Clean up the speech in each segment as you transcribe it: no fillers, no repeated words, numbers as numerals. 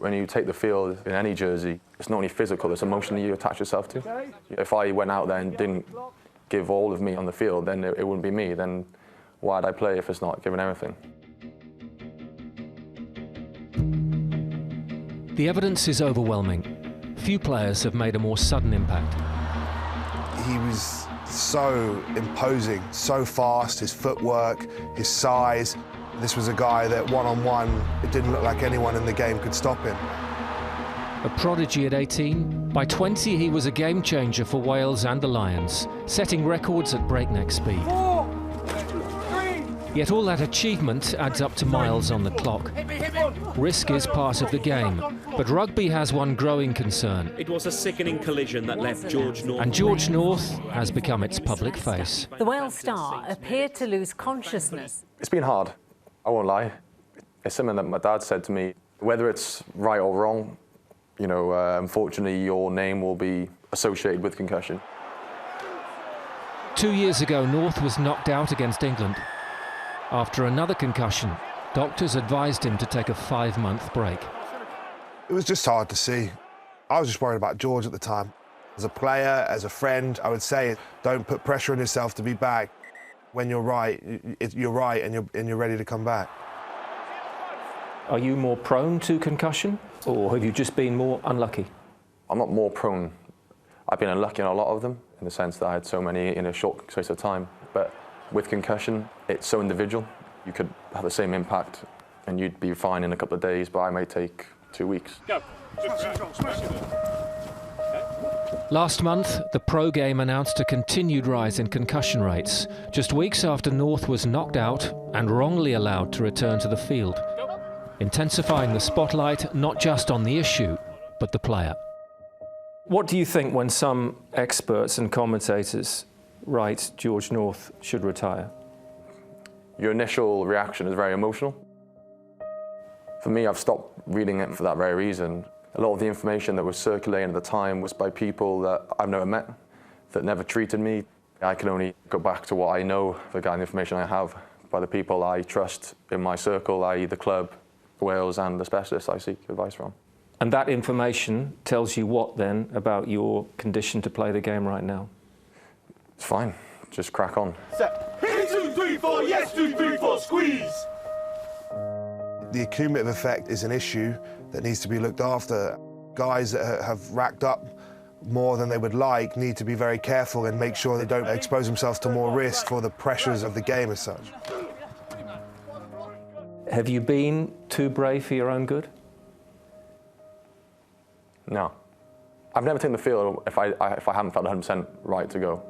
When you take the field in any jersey, it's not only physical, it's emotionally you attach yourself to. If I went out there and didn't give all of me on the field, then it wouldn't be me. Then why'd I play if it's not giving everything? The evidence is overwhelming. Few players have made a more sudden impact. He was so imposing, so fast, his footwork, his size. This was a guy that one-on-one, it didn't look like anyone in the game could stop him. A prodigy at 18, by 20 he was a game changer for Wales and the Lions, setting records at breakneck speed. 4, 3. Yet all that achievement adds up to miles on the clock. Risk is part of the game, but rugby has one growing concern. It was a sickening collision that left George North. And George North has become its public face. The Wales star appeared to lose consciousness. It's been hard, I won't lie. It's something that my dad said to me. Whether it's right or wrong, you know, unfortunately your name will be associated with concussion. 2 years ago, North was knocked out against England. After another concussion, doctors advised him to take a 5-month break. It was just hard to see. I was just worried about George at the time. As a player, as a friend, I would say, don't put pressure on yourself to be back. When you're right, you're right and you're ready to come back. Are you more prone to concussion, or have you just been more unlucky? I'm not more prone. I've been unlucky in a lot of them, in the sense that I had so many in a short space of time. But with concussion, it's so individual. You could have the same impact and you'd be fine in a couple of days, but I may take 2 weeks. Go. Last month, the pro game announced a continued rise in concussion rates, just weeks after North was knocked out and wrongly allowed to return to the field, intensifying the spotlight not just on the issue, but the player. What do you think when some experts and commentators write George North should retire? Your initial reaction is very emotional. For me, I've stopped reading it for that very reason. A lot of the information that was circulating at the time was by people that I've never met, that never treated me. I can only go back to what I know, the kind of information I have, by the people I trust in my circle, i.e. the club, Wales, and the specialists I seek advice from. And that information tells you what then about your condition to play the game right now? It's fine, just crack on. Set. Hit 2, 3, 4, yes, 2, 3, 4, squeeze. The accumulative effect is an issue that needs to be looked after. Guys that have racked up more than they would like need to be very careful and make sure they don't expose themselves to more risk for the pressures of the game as such. Have you been too brave for your own good? No. I've never taken the field if I haven't felt 100% right to go.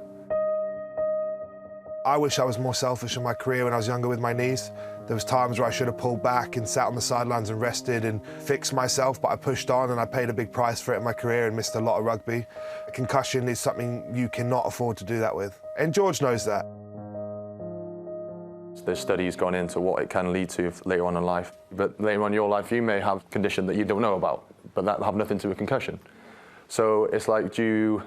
I wish I was more selfish in my career when I was younger with my knees. There was times where I should have pulled back and sat on the sidelines and rested and fixed myself, but I pushed on and I paid a big price for it in my career and missed a lot of rugby. A concussion is something you cannot afford to do that with. And George knows that. There's studies gone into what it can lead to later on in life. But later on in your life, you may have a condition that you don't know about, but that will have nothing to do with concussion. So it's like, do you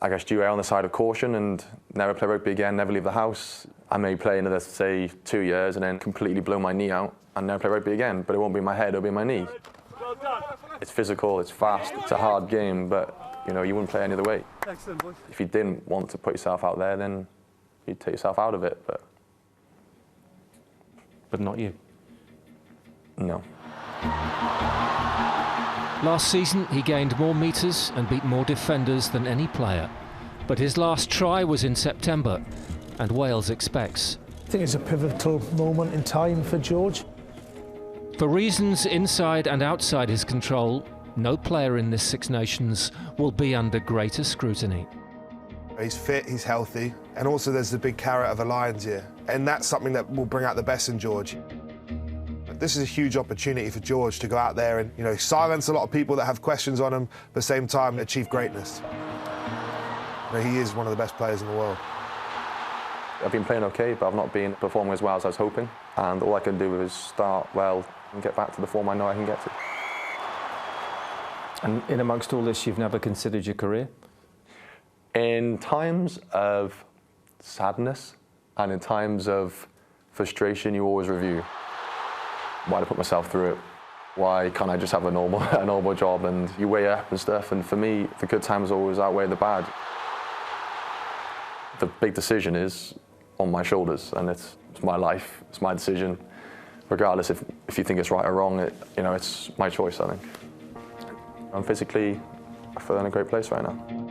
err on the side of caution and never play rugby again, never leave the house? I may play another, say, 2 years and then completely blow my knee out and never play rugby again, but it won't be my head, it'll be my knee. It's physical, it's fast, it's a hard game, but you know, you wouldn't play any other way. Excellent, boys. If you didn't want to put yourself out there, then you'd take yourself out of it, but not you. No. Last season, he gained more metres and beat more defenders than any player. But his last try was in September, and Wales expects. I think it's a pivotal moment in time for George. For reasons inside and outside his control, no player in this Six Nations will be under greater scrutiny. He's fit, he's healthy, and also there's the big carrot of a Lions year, and that's something that will bring out the best in George. This is a huge opportunity for George to go out there and, you know, silence a lot of people that have questions on him, but at the same time achieve greatness. You know, he is one of the best players in the world. I've been playing okay, but I've not been performing as well as I was hoping, and all I can do is start well and get back to the form I know I can get to. And in amongst all this, you've never considered your career? In times of sadness and in times of frustration, you always review. Why did I put myself through it? Why can't I just have a normal job? And you weigh up and stuff, and for me, the good times always outweigh the bad. The big decision is on my shoulders, and it's my life, it's my decision. Regardless if you think it's right or wrong, it's my choice, I think. I'm physically, I feel in a great place right now.